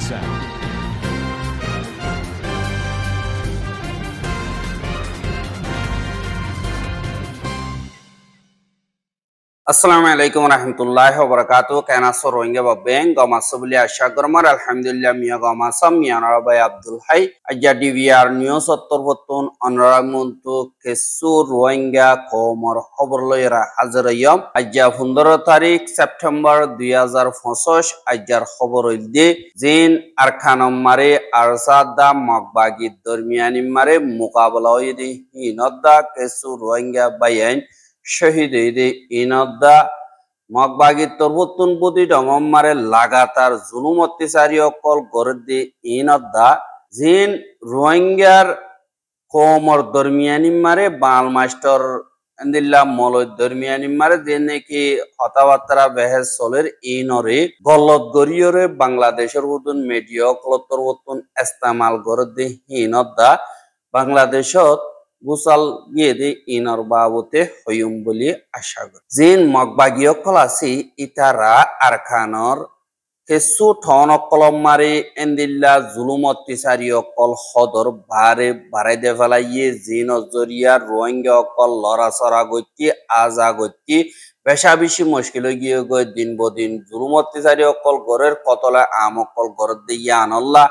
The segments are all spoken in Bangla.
sound. আসসালামু আলাইকুম রহমতুল্লাহি ওয়া বারাকাতুহু কানাসো রোহিঙ্গা বাবেং গমাসবলি আশা গরমার আলহামদুলিল্লাহ মিয়া গমাসাম মিয়া নরবাই আব্দুল হাই আজ্জা ডিভিআর নিউজ অত্তরবতন অনরামন্তু কেসু রোহিঙ্গা কমর খবর লয়রা হাজারয়ম আজ্জা 15 তারিখ সেপ্টেম্বর 2025 আজ্জার খবর হইলদি জিন আরখানম মারে আরসাদা মগবাগি দরমিয়ানি মারে মুকাবলা হইদি হিনদা কেসু রোহিঙ্গা বাইন শহীদ ইনদ্দা মগবাগি তরবতুন বুদি ডমমারে লাগাতার জুলুম অত্যাচারী অকল গরদি ইনদ্দা জিন রোহিঙ্গার কোমর দরমিয়ানি মারে বাল মাস্টার এন্দিল্লা মলয় দরমিয়ানি মারে যে নাকি কথাবার্তা বেহেস চলের ইনরে গলত গরিয়রে বাংলাদেশের উদুন মিডিয়া কলতর উতুন ইস্তেমাল গরদি ইনদ্দা বাংলাদেশত গুসাল গিয়ে ইনর বাবুতে হইম বলি আশা করি জিন মগবাগীয় কলাসি ইতারা আরখানর কেসু ঠন কলম মারে এন্দিল্লা জুলুম অত্যাচারী অকল সদর বারে বাড়াই দে ফেলাইয়ে জিন জরিয়া রোহিঙ্গা অকল লড়াচড়া গতি আজা গতি বেশা বেশি মুশকিল গিয়ে গই দিন বদিন জুলুম অত্যাচারী অকল গড়ের কতলা আম অকল গড় দিয়ে আনল্লা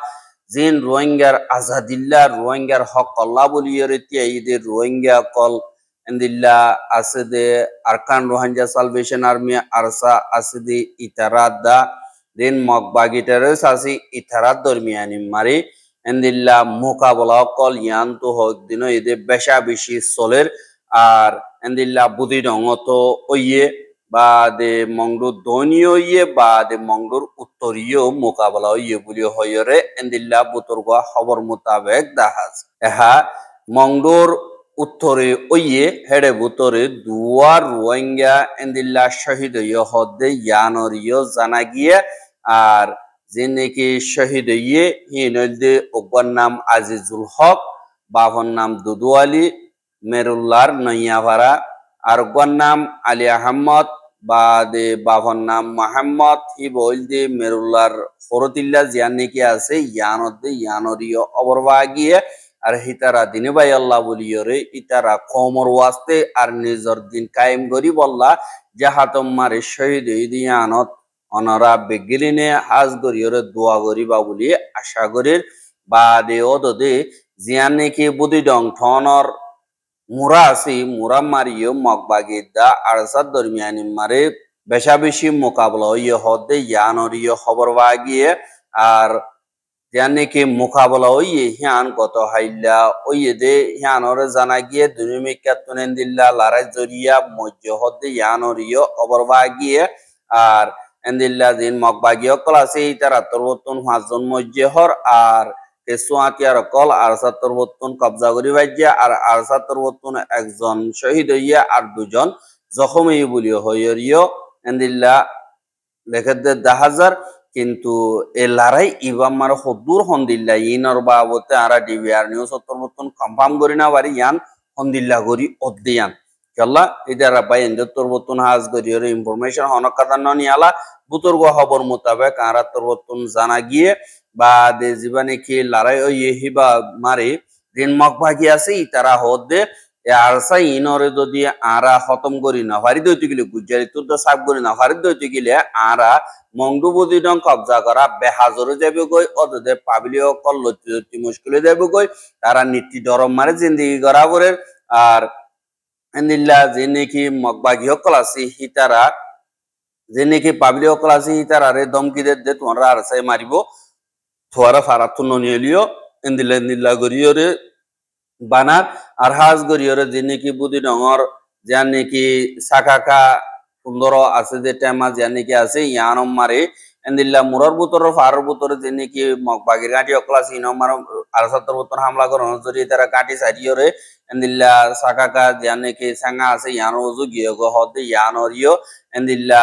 জিন রোহিঙ্গার আজাদিল্লা রোহিঙ্গার হক আল্লাহ বলিয়ে ঈদের রোহিঙ্গা কল এন্দিল্লা আছে দে Arakan Rohingya Salvation Army ARSA আছে দে ইতারাদা দিন মগবাগিটারে সাসি ইতারাদ দরমিয়ানি মারি এন্দিল্লা মোকাবলা কল ইয়ান্তু হক দিন ঈদে বেশা বেশি চলের আর এন্দিল্লা বুদি ডঙত ওইয়ে বা দে মংডুর দনীয় ইয়ে বা দে মংডুর উত্তরীয় মোকাবেলা ইয়ে বলি হয়রে এন্দিল্লা বুতরগা খবর মোতাবেক দাহাজ এহা মংডুর উত্তরে ওইয়ে হেডে বুতরে দুয়ার রোহিঙ্গা এন্দিল্লা শহীদ ইয়ে হদে ইয়ানরিয় জানা গিয়ে আর যে নাকি শহীদ ইয়ে হিনদে ওগর নাম আজিজুল হক বাভর নাম দুদু আলী মেরুল্লার নইয়াভাড়া আর ওগর নাম আলী আহমদ বা দে বাভর নাম মোহাম্মদ হি বইল দে মেরুল্লার ফরতিল্লা জিয়ান নাকি আছে ইয়ানদে ইয়ানরিয় অবরবা গিয়ে আর হিতারা দিনে ভাই আল্লাহ বলিয়রে ইতারা কমর ওয়াস্তে আর নিজর দিন কায়েম করি বললা জাহাতম মারে শহীদ ইয়ানত অনরা বেগিলিনে হাজ গরিয়রে দোয়া করিবা বলি আশা করির বা দে ওদে জিয়ান নাকি বুদি ডং ঠনর মুরা আছি মুরা মারিও মগবাগি দা আরসাদ দরমিয়ানি মারে বেশা বেশি মোকাবলা ইয়ে হদে ইয়ানরিয় খবর বাগিয়ে আর জানে কি মোকাবলা ইয়ে হিয়ান কত হাইল্লা ওইয়ে দে হিয়ানরে জানা গিয়ে দুনিমিকা তুনেন দিল্লা লারাই জরিয়া মজ্জ হদে ইয়ানরিয় খবর বাগিয়ে আর এন্দিল্লা দিন মগবাগিও কলাসি তারা তরবতন হাজন মজ্জ হর আর কেসুয়াতিয়ার কল আরসাত্তর বত্তন কবজা করি বাজ্যা আর আরসাত্তর বত্তন একজন শহীদ হইয়া আর দুজন জখমী বলিও হইয়রিও এন্দিল্লা লেখে দে 10,000 কিন্তু এ লড়াই ইবাম মার হদুর হন্দিল্লা ইনর বাবতে আরা ডিভিআর নিউজ সত্তর বত্তন কনফার্ম করি না বারি ইয়ান হন্দিল্লা করি অদ্দিয়ান কেলা ইদারা বাই এন্ডতর বত্তন হাজ করিয়র ইনফরমেশন হনক কাদান নিয়ালা বুতর্গ খবর মোতাবেক আরাত্তর বত্তন জানা গিয়ে বা দে জীবনে কি লড়াই ইয়ে হিবা মারে দিন মগবাগি আছে তারা হদে আরসা ইনরে যদি আরা খতম করি না ফারি দইতে গেলে গুজারি তো সাফ করি না ফারি দইতে গেলে আরা মংডুবদি ডং কবজা করা বেহাজরে যাবে গই অদে পাবলিও কল লতি মুশকিলে যাবে গই তারা নীতি ডরম মারে জিন্দেগি করা করে আর এন্দিল্লা যে নাকি মগবাগি হকল আছে হিতারা যে নাকি পাবলিক হকল আছে হিতারা রে ধমকি দে তোমরা আরসাই মারিব থোয়ারা ফারাতুন নিলিও এন্দিল্লা এন্দিল্লা গরিয়রে বানার আর হাজ গরিয়রে যে নাকি বুদি ডঙর যান নাকি সাকাকা সুন্দর আছে যে টেমা যান নাকি আছে ইয়ানম মারে এন্দিল্লা মুরর বুতর ফারর বুতর যে নাকি মগবাগির গাঁটি অকলাস ইনম মার আর সত্তর বুতর হামলা করন যদি তারা গাঁটি সারিয়রে এন্দিল্লা সাকাকা যান নাকি সাঙ্গা আছে ইয়ান ওজু গিয়ে গো হদে ইয়ানরিও এন্দিল্লা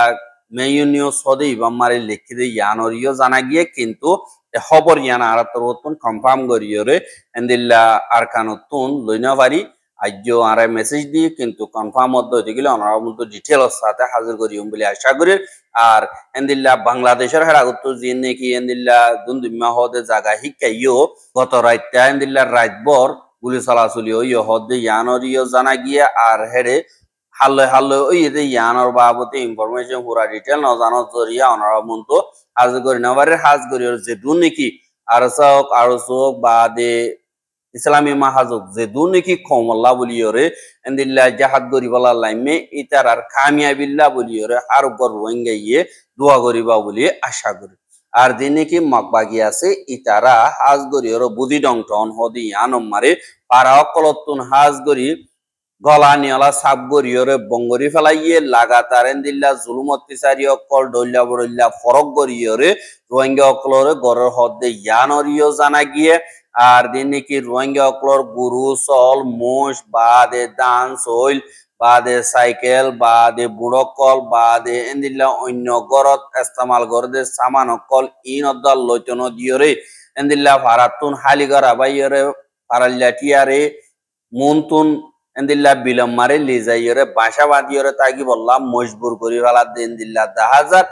মেয়ুনিও সদে ইবাম মারে লিখি দে ইয়ানরিও জানা গিয়ে কিন্তু খবর ইয়ানা আরাত্তর বত্তন কনফার্ম করিয়রে এন্দিল্লা আরকানতুন লইনাবাড়ি আজও আরে মেসেজ দিয়ে কিন্তু কনফার্ম মধ্যে হইতে গেলে অনারা মধ্যে ডিটেলস সাথে হাজির করিম বলে আশা করি। আর এন্দিল্লা বাংলাদেশের হেরাগত যে নাকি এন্দিল্লা দুন্দুম্মা হদে জায়গা শিক্ষাইও গত রাইতা এন্দিল্লার রাতভর গুলি চলাচলি ওই হদে ইয়ানরিও জানা গিয়ে আর হেরে হাল্লে হাল্লে ওই যে ইয়ানর বাবতে ইনফরমেশন পুরা ডিটেল ন জানার জরিয়া অনারা মন্ত হাজির করি নেবারের হাজ করি যে দু নাকি আর চোখ বা দে ইসলামী মাহাজক যে দু নাকি কমল্লা বলিয়রে এন্দিল্লা জাহাদ গরিবালা লাইমে ইতার আর কামিয়াবিল্লা বলিয়রে আর গর রোহিঙ্গাইয়ে দোয়া গরিবা বলি আশা করি। আর যে নাকি মকবাগি আছে ইতারা হাজ গরিয়র বুদি ডংটন হদি আনম মারে পারা অকলতুন হাজ গরি গলা নিয়লা সাপ গরিয়রে বঙ্গরি ফেলাইয়ে লাগাতার এন্দিল্লা জুলুম অত্যাচারী অকল ডল্লা বড়ল্লা ফরক গরিয়রে রোহিঙ্গা অকলরে গরের হদে ইয়ানরিও জানা গিয়ে। আর দিন নাকি রোহিঙ্গা অকলর গরু চল মোষ বাদে দান চইল বাদে সাইকেল বাদে বুড়কল বাদে এন্দিল্লা অন্য গরত ইস্তেমাল গরদে সামান অকল ইন অদ্দাল লইতন দিয়রে এন্দিল্লা ভারাতুন হালিগর আবাইয়রে পারাল্লাটিয়ারে মুনতুন এন্দিল্লা বিলম মারে লিজাইয়রে বাসা বাঁধিয়রে তাকি বললাম মজবুর করি ফেলা দিন দিল্লা 10,000।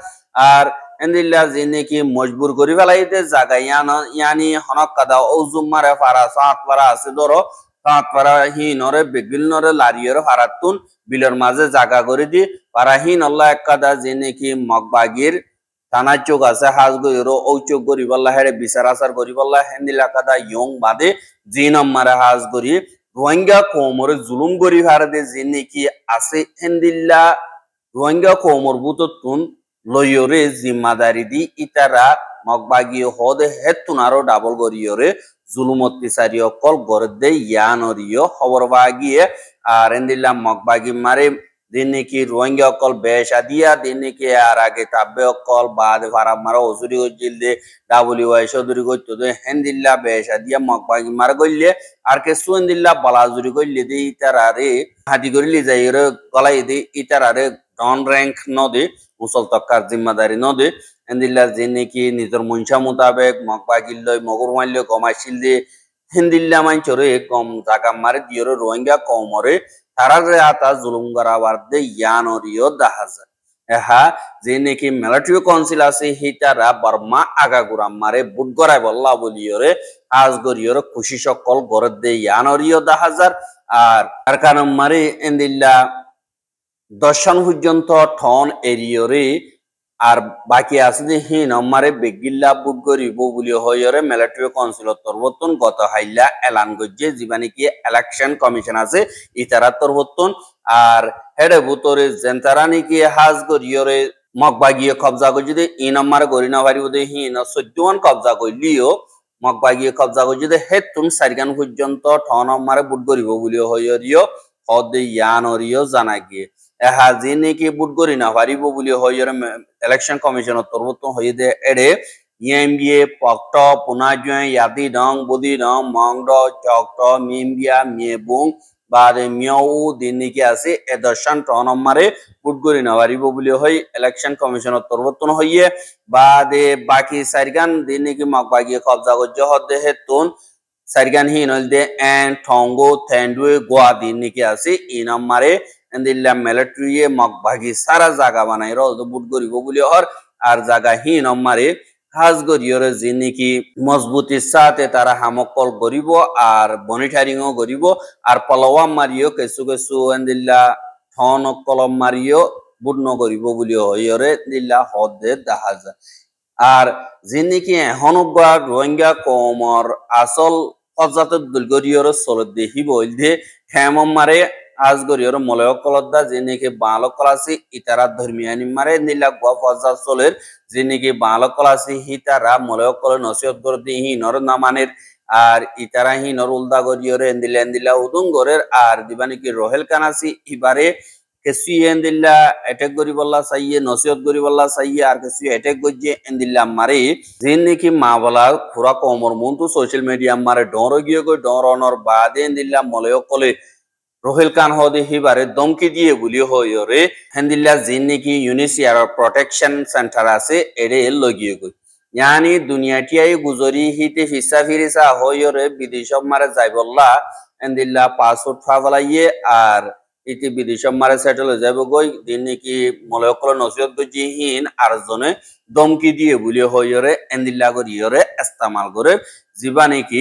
আর এন্দিল্লা যে নাকি মজবুর করি ফেলাইতে জায়গা ইয়ানি হনক কাদা ওজুম মারে ফারা সাত পারা আছে ধরো সাত পারা হিনরে বেগিল নরে লারিয়রে ফারাতুন বিলের মাঝে জায়গা করে দি পারা হিন আল্লাহ এক কাদা যে নাকি মগবাগির থানা চোখ আছে হাজ গরির ও চোখ গরিবাল্লা হেরে বিচার আচার গরিবাল্লা হেন্দিল্লা কাদা ইয়ং বাদে জি নম্বরে হাজ গরি রোহিঙ্গা কৌমরে জুলুম গরি ভারতে যে নাকি আছে হেন্দিল্লা রোহিঙ্গা কৌমর বুততুন লইয়রে জিম্মাদারি দি ইতারা মগবাগি হদে হেতুন আরো ডাবল গরিয়রে জুলুম অত্যাচারী অকল গরদে ইয়ানরিয় খবর বাগিয়ে। আর এন্দিল্লা মগবাগি মারে দিন নাকি রোহিঙ্গা অকল বেশা দিয়া দিন নাকি আর আগে তাব্বে অকল বাদ ভারাব মারা ওসুরি গজিল দে WI সদুরি গইতো দে হেন্দিল্লা বেশা দিয়া মগবাগি মারা গইলে আর কে সুন্দিল্লা বালাজুরি গইলে দে ইতারারে হাদি গরিলি যাইরে গলাই দে ইতারারে ডন র্যাঙ্ক নদে মুসল তক্কার জিম্মাদারি নদে এন্দিল্লা যে নাকি নিজের মনসা মোতাবেক মগবাগিল লই মগর মাইল কমাইছিল দে হেন্দিল্লা মাইচরে কম জাগা মারে দিয়রে রোহিঙ্গা কমরে তারারে আতা জুলুম করাবার দে ইয়ানরিও 10,000। এহা যে নাকি মিলিটারি কাউন্সিল আছে হিতারা বর্মা আগাগুরাম মারে বুট গড়াই বল্লা বলিয়রে আজ গরিয়রে খুশি সকল গড়ে দে ইয়ানরিও 10,000। আর কারকানম মারে এন্দিল্লা দর্শন পর্যন্ত ঠন এরিয়রে আর বাকি আছে যে হিন আমারে বেগিল্লা বুট গরিব বলি হইরে মিলিটারি কাউন্সিল তরবতন গত হাইলা এলান গজ্জে জীবানি কি ইলেকশন কমিশন আছে ইতারা তরবতন। আর হেডে বুতরে জেন্তারানি কি হাজ গরিয়রে মগবাগিয়ে কবজা গজ্জে ইন আমারে গরি না ভারি বদে হিন 14 কবজা কইলিও মগবাগিয়ে কবজা গজ্জে হেতুন সারগান পর্যন্ত ঠন আমারে বুট গরিব বলি হইরিও হদে ইয়ানরিও জানা গিয়ে। এহা যে নাকি বুট গরি না পারিব বলি হইরে ইলেকশন কমিশন তরবত হয়ে দে এড়ে ইএমবিএ পক্ট পুনাজয় ইয়াদি ডং বদি ডং মংড চকট মিমবিয়া মিয়েবুং বাদে মিয়াউ দিন নাকি আছে এ দর্শন টনমারে বুট গরি না পারিব বলি হই ইলেকশন কমিশন তরবত হইয়ে বাদে বাকি সারগান দিন নাকি মগবাগিয়ে কবজা গজ্জ হদে হেতুন সারগান হিন হলদে এন ঠঙ্গো থেন্ডুয়ে গোয়া দিন নাকি আছে ইনামারে এন্দিল্লা মিলিটারি মগবাগি সারা জায়গা বানাই রদ বুট গরিব বলি হর আর জায়গা হিন আমারে হাজ গরিয়রে যে নাকি মজবুতির সাথে তারা হামকল গরিব আর বনিটারিংও গরিব আর পলওয়াম মারিও কিছু কিছু এন্দিল্লা ঠন কলম মারিও বুট ন গরিব বলি হইরে দিল্লা হদে 10,000। আর যে নাকি এহনবা রোহিঙ্গা কমর আসল হজাত দুলগরিয়র সলদ দেহিব দে হেমম মারে আজ গরিয়র মলয় কলদা যে নাকি বালক কলাসি ইতারা ধর্মিয়ানি মারে নীলা গফজা চলের যে নাকি বালক কলাসি হিতারা মলয় কল নসিহত করে দি হিনর নামানের আর ইতারা হিনর উলদা গরিয়র এন্দিলা এন্দিলা উদুন গরের আর দিবানি কি রোহেল কানাসি ইবারে কিছু এন্দিল্লা অ্যাটাক করি বললা চাইয়ে নসিহত করি বললা চাইয়ে আর কিছু অ্যাটাক করছে এন্দিল্লা মারে যে নাকি মা বলা পুরা কমর মন্তু সোশ্যাল মিডিয়া মারে ডর গিয়ে গই ডর অনর বাদে এন্দিল্লা মলয় কলে রোহেল কান হদে হিবারে দমকি দিয়ে বলি হইরে হেন্দিল্লা যে নাকি ইউনিসিয়ার প্রোটেকশন সেন্টার আছে এড়ে লগিয়ে গই यानी दुनियाटियाई गुजरी हिते फिसा फिरिसा होयरे विदेश मारे जाय बल्ला এন্দিল্লা পাসপোর্ট ফালাইয়ে আর ইতি বিদেশম মারে সেটেল হয়ে যাবে গই দিন নাকি মলয়কল নসিহত গজিহীন আর জনে দমকি দিয়ে বলি হইরে এন্দিল্লা গরিয়রে ইস্তেমাল করে জিবা নাকি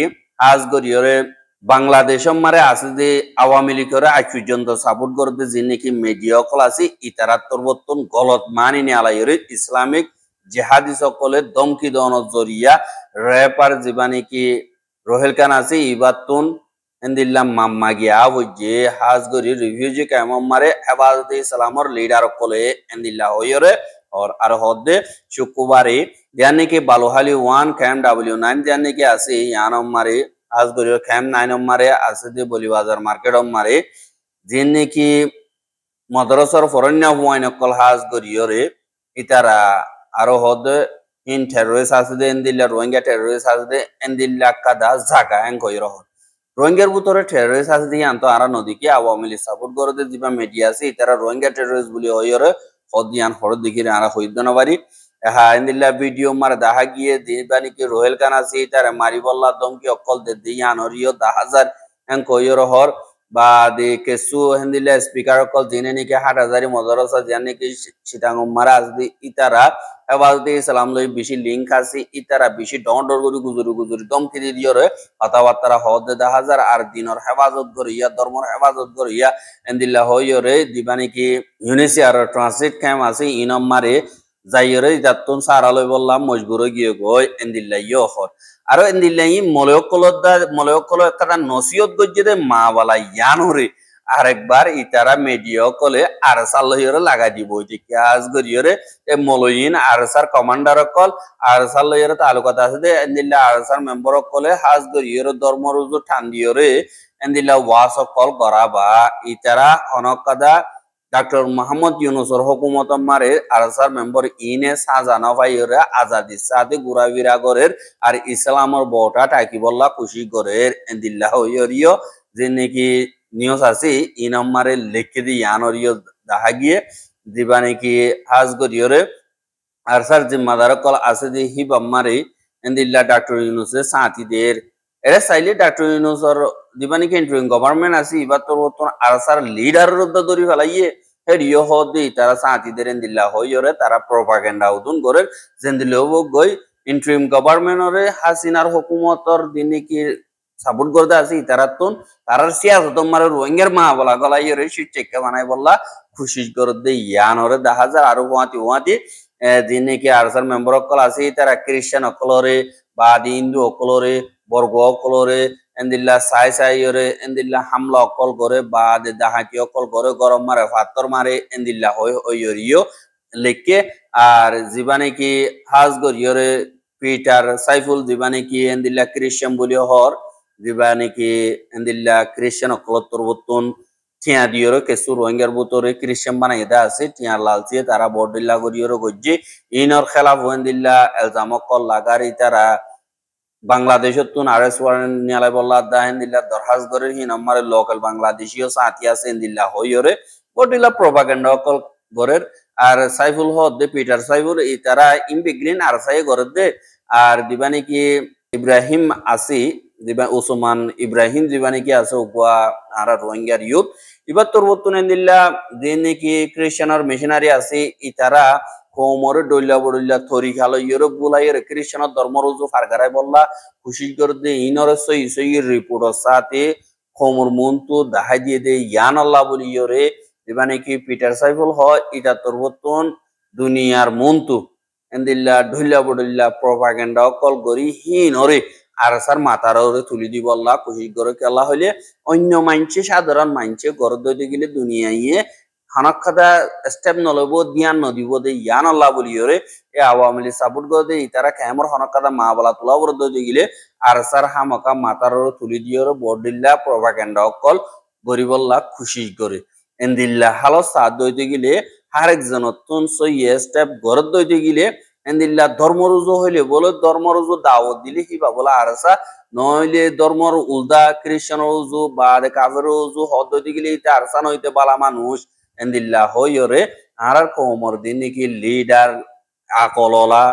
আজ গরিয়রে বাংলাদেশম মারে আছে যে আওয়ামী লীগের আজ পর্যন্ত সাপোর্ট করতে যে নাকি মিডিয়া কল আছে ইতারাত পরিবর্তন গলত মানি নিয়ালাইরে ইসলামিক জেহাদি সকলে দমকি দনের জরিয়া রেপার জিবা নাকি রোহেল খান আছে ইবাতুন এন্দিল্লা মাম্মা গিয়া হইয়ে হাজ গরি রিভিউজি কামম মারে হেফাজতে ইসলামর লিডার কলে এন্দিল্লা হইরে আর হদে শুক্রবারে यानी कि बालोहाली 1 कैम W9 यानी कि আছে ইয়ানম মারে আজ গরি कैम 9 মারে আছে যে বলি বাজার মার্কেট মারে যিনি কি মাদ্রাসার ফরন্যা হুয়াইন কল হাজ গরিয়রে ইতারা আরো হদে ইন টেররিস্ট আছে যে এন্দিল্লা রোহিঙ্গা টেররিস্ট আছে যে এন্দিল্লা কাদা জাগা এন কইর রোহিঙ্গার ভিতরে টেররিস্ট আছে দিয়ে আনতো আরা নদীকে আওয়ামী লীগ সাপোর্ট করে দিবা মিডিয়া আছে ইতারা রোহিঙ্গা টেররিস্ট বলি হইরে হদিয়ান হর দিকে আরা হইদন বাড়ি হ্যাঁ ইন্দিল্লা ভিডিও মার দেখা গিয়ে দিবানি কি রোহেল খান আছে তারা মারি বল্লা দমকি অকল দে দিয়ান হরিও 10,000 এন কইর হর বা দে কেসু হিন্দিল্লা স্পিকার অকল দিনে নিকে 8,000 মদরসা জানি কি সিটাঙ্গ মারা আসদি ইতারা হেফাজতে ইসলাম লই বেশি লিঙ্ক আছে ইতারা বেশি ডন্ডর গরি গুজুরি দমকি দি দিয়রে কথাবার্তা হদে 10,000 আর দিনর হেফাজত করিয়া ধর্মর হেফাজত করিয়া ইন্দিল্লা হইরে দিবানি কি ইউনিসিয়ার ট্রানজিট ক্যাম্প আছে ইনম মারে যাইরে যাতুন সারালই বললাম মজবুর গিয়ে গই এন্দিল্লা ইয়হর আর এন্দিল্লা ই মলয়কল একটা নসিহত গজ্জে দে মা বালা ইয়ানরে আরেকবার ইতারা মিডিয়া কলে আর সাল্লহিরে লাগা দিব যে আজ গরিয়রে এ মলয়িন আরসার কমান্ডার কল আর সাল্লহিরে তালুকাত আছে দে এন্দিল্লা আরসার মেম্বার কলে হাজ গরিয়রে ধর্মরুজু ঠান্ডিয়রে এন্দিল্লা ওয়াস কল করা বা ইতারা অনকাদা ডক্টর মোহাম্মদ ইউনুসর হুকুমত মারে আরসার মেম্বার ইনে সাজানা ভাইরে আজাদি সাথে গুরাবিরা গরের আর ইসলামর বটা টাকি বল্লা খুশি গরের এন্দিল্লাহ হইরিও যে নাকি নিউজ আছে ইনাম মারে লিখে দি ইয়ানরিও দেখা গিয়ে দিবা নাকি হাজ গরিয়রে আরসার জিম্মাদার কল আছে যে হিবাম মারে এন্দিল্লা ডক্টর ইউনুসের সাথীদের এরা চাইলে ডক্টর ইউনুসর দিবানি কি ইন্টারিম গভর্নমেন্ট আছে ইবার তোর আরসার লিডার দরি ফেলাইয়ে হেরিও হদি তারা সাথীদের এন্দিল্লা হইরে তারা প্রপাগান্ডা উদুন করে জেন্দিলে গই ইন্টারিম গভর্নমেন্টরে হাসিনার হুকুমতর দিনে কি সাপোর্ট করতে আছে তারাতুন তারার সিয়াসত মারে রোহিঙ্গার মা বলা গলাইরে শিক্ষা বানাই বললা খুশি করে দে ইয়ানরে 10,000 আর ওয়াতি দিনে কি আরসার মেম্বার অকল আছে তারা খ্রিস্টান অকলরে বা হিন্দু অকলরে বর্গ অকলরে এন্দিল্লা সাইরে এন্দিল্লা হামলা অকল করে বা দাহাতি অকল করে গরম মারে ফাতর মারে এন্দিল্লা হইরিও লেখকে আর জীবানে কি হাজ গরিয়রে পিটার সাইফুল জীবানে কি এন্দিল্লা খ্রিস্টান বলিও হর জীবানে কি এন্দিল্লা খ্রিস্টান অকলত্তর বতুন টিয়া দিয়রে কেসু রোহিঙ্গার বুতরে খ্রিস্টান বানাই দা আছে টিয়া লালচিয়ে তারা বর্ডিল্লা গরিয়রে গজ্জি ইনর খেলাফ এন্দিল্লা এলজাম অকল লাগারি তারা বাংলাদেশের তুন আরএস ওয়ারেন্ট নিয়ালাই বল্লা দাহিন্দিল্লা দরহাজ করে হি নম্বরে লোকাল বাংলাদেশীয় সাথী আছে ইন্দিল্লা হইরে বডিলা প্রপাগান্ডা অকল গরের আর সাইফুল হদ পিটার সাইফুল এই তারা ইমবিগ্রিন আর সাই গরের দে আর দিবানি কি ইব্রাহিম আসি দিবা ওসমান ইব্রাহিম দিবানি কি আছে উপা আর রোহিঙ্গার ইউথ এবার তোর বর্তন ইন্দিল্লা দিনে কি খ্রিস্টান মিশনারি আছে ই তারা কোমরে ডইলা বড়ইলা থরি খালো ইউরোপ গুলাইয়ের খ্রিস্টান ধর্মরুজু ফারগারাই বললা খুশি করে দে ইনর সই রিপোর্ট সাথে কোমর মন্তু দাহাই দিয়ে দে ইয়ান আল্লাহ বলি ইয়রে দিবানে কি পিটার সাইফুল হয় এটা তোর বর্তন দুনিয়ার মন্তু এন্দিল্লা ঢইলা বড়ইলা প্রপাগান্ডা অকল গরি হিনরে আর সার মাথার ওরে তুলি দি বললা খুশি করে কেলা হইলে অন্য মাইনছে সাধারণ মাইনছে গরদ দইতে গেলে দুনিয়ায় হানাক্ষাদা স্টেপ নলব দিয়ান নদীব দে ইয়ান আল্লাহ বলিওরে এ আওয়ামী লীগ সাপোর্ট করে দে তারা খেমর হানাক্ষাদা মা বলা তোলা বড় দইতে গেলে আর সার হামকা মাথার ওরে তুলি দিয়রে বডিল্লা প্রপাগান্ডা অকল গরিবল্লা খুশি করে এন্দিল্লা হালো সাদ দইতে গেলে আর একজন নতুন সইয়ে স্টেপ গরদ দইতে গেলে এন্দিল্লা ধর্মরুজু হইলে বলে ধর্মরুজু দাওয়াত দিলে হিবা বলা আরসা নইলে ধর্মর উলদা খ্রিস্টান রুজু বা কাফের রুজু হদ হইতে গেলে এটা আরসা নইতে বালা মানুষ এন্দিল্লা হইরে আর কোমর দিনে কি লিডার আকললা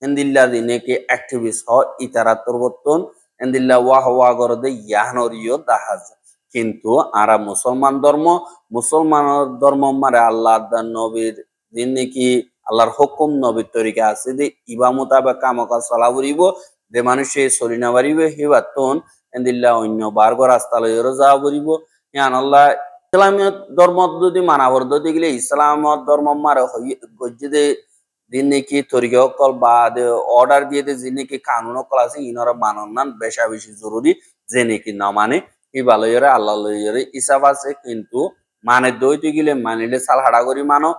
এন্দিল্লা দিনে কি অ্যাক্টিভিস্ট হয় ইতারা পরিবর্তন এন্দিল্লা ওয়া হওয়া গরদে ইয়াহনরিও দাহাজ কিন্তু আরা মুসলমান ধর্ম মারে আল্লাহ নবীর দিন নাকি আল্লাহর হুকুম নবীর তরিকা আছে যে ইবা মোতাবেক কামকা চলা ফুরিব যে মানুষে চলি না পারিবে হিবাতন এন্দিল্লা অন্য বার্গ রাস্তা লইরও যাওয়া ফুরিব ইয়ান আল্লাহ ইসলামীয় ধর্ম যদি মানা করতে গেলে ইসলাম ধর্ম মারে গজ্জিদে দিন নাকি তরিকা অকল বা অর্ডার দিয়ে যে নাকি কানুন অকল আছে ইনরা মানন নান বেশা বেশি জরুরি যে নাকি না মানে ই ভালোইরে আল্লাহ লইরে ইসাব আছে কিন্তু মানে দইতে গেলে মানিলে সাল হাড়া করি মানো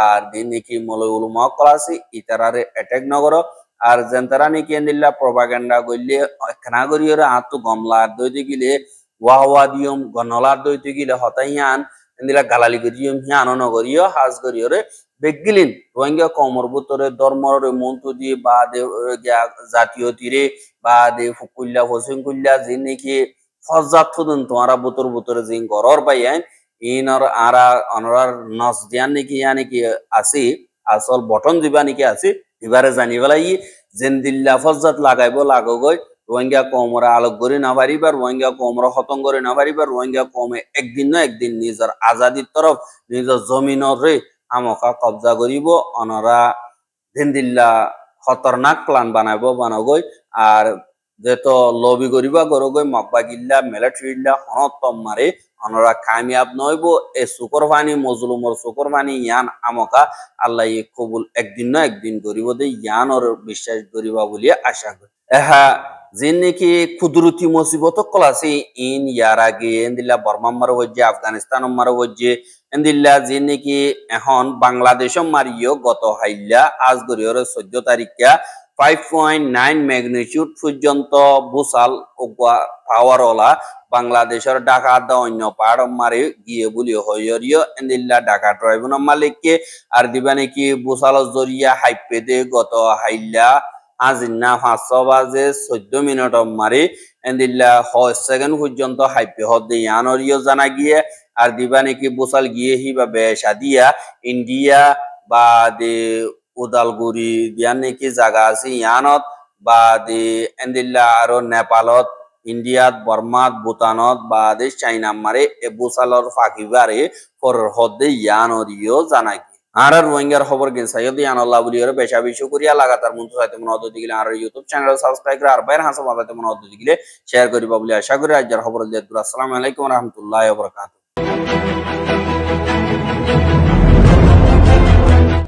আর দিন নাকি মলয় উলুমা অকল আছে ইতারারে অ্যাটাক নগর আর যেনতারা নাকি এন্দিল্লা প্রপাগান্ডা করলে খানা করিয়রে আত্ম গমলা দইতে গেলে ওয়া দিয়ম গনলার দইতে গেলে হতাইয়ান এন্দিলা গালালি করিয়ম হিয়ানো নগরীয় হাজ করিয়রে বেগিলিন রোহিঙ্গা কমর ভিতরে ধর্মর মন্ত্র দিয়ে বা জাতীয় তীরে বা ফুকুল্লা ফসিংকুল্লা যে নাকি ফজাত ফুদন তোমারা বুতরে যে গরর পাইয়ান ইনর আরা অনরার নস দিয়ান নাকি নাকি আছে আসল বটন দিবা নাকি আছে এবারে জানি বেলাই যেন দিল্লা ফজাত লাগাইব লাগগই রোহিঙ্গা কমরা আলোক করে না পারিবার রোহিঙ্গা কমরা খতম করে না পারিবার রোহিঙ্গা কমে একদিন না একদিন নিজের আজাদির তরফ নিজের জমিনরে আমকা কবজা করিব অনরা দিল্লা খতরনাক প্লান বানাগই আর যেহেতু লবি করিবা গরগই মকবা গিল্লা মিলিটারিল্লা হনতম মারে অনরা কামিয়াব নইব এ শুকর পানি মজলুমর শুকর পানি ইয়ান আমকা আল্লাহ কবুল একদিন না একদিন করিব দে ইয়ান ওর বিশ্বাস করিবা বলি আশা করি এহা যে নাকি কুদরতি মুসিবত কল আছে ইন ইয়ার আগে এন্দিল্লা বর্মা মারো হচ্ছে আফগানিস্তান মারো হচ্ছে এন্দিল্লা যে নাকি এখন বাংলাদেশ মারিও গত হাইল্লা আজ গরিয়র 14 তারিখা 5.9 ম্যাগনিটিউড পর্যন্ত বুসাল পাওয়ারওয়ালা বাংলাদেশের ঢাকা অন্য পাহাড় মারে গিয়ে বলি হইয়রিও এন্দিল্লা ঢাকা ট্রাইব্যুনাল মালিককে আর দিবা নাকি বুসাল জরিয়া হাইপে দে গত হাইল্লা আজিনা 500 বাজে 14 মিনিট মারি এন্দিল্লা 6 সেকেন্ড পর্যন্ত হাইপে হদে ইয়ানরিও জানা গিয়ে আর দিবা নাকি বুসাল গিয়ে হিবা বেশা দিয়া ইন্ডিয়া বা দে উদালগুড়ি দিয়া নাকি জায়গা আছে ইয়ানত বা দে এন্দিল্লা আরো নেপালত ইন্ডিয়াত বর্মাত ভুটানত বা দে চাইনা মারে এ বুসালর ফাঁকিবারে পর হদে ইয়ানরিও জানা আর রোহিঙ্গার খবর গেন সাইয়দ ইয়ানাল্লাহ বলিয়র বেশা বেশি করিয়া লাগাতার মন্ত্র সাইতে মন অদ্দ দিগিলে আর ইউটিউব চ্যানেল সাবস্ক্রাইব করে আর বাইরে হাসা মালাতে মন অদ্দ দিগিলে শেয়ার করিবা বলি আশা করি আজকের খবর দিয়ে আসসালামু আলাইকুম ওয়া রাহমাতুল্লাহি ওয়া বারাকাতুহু।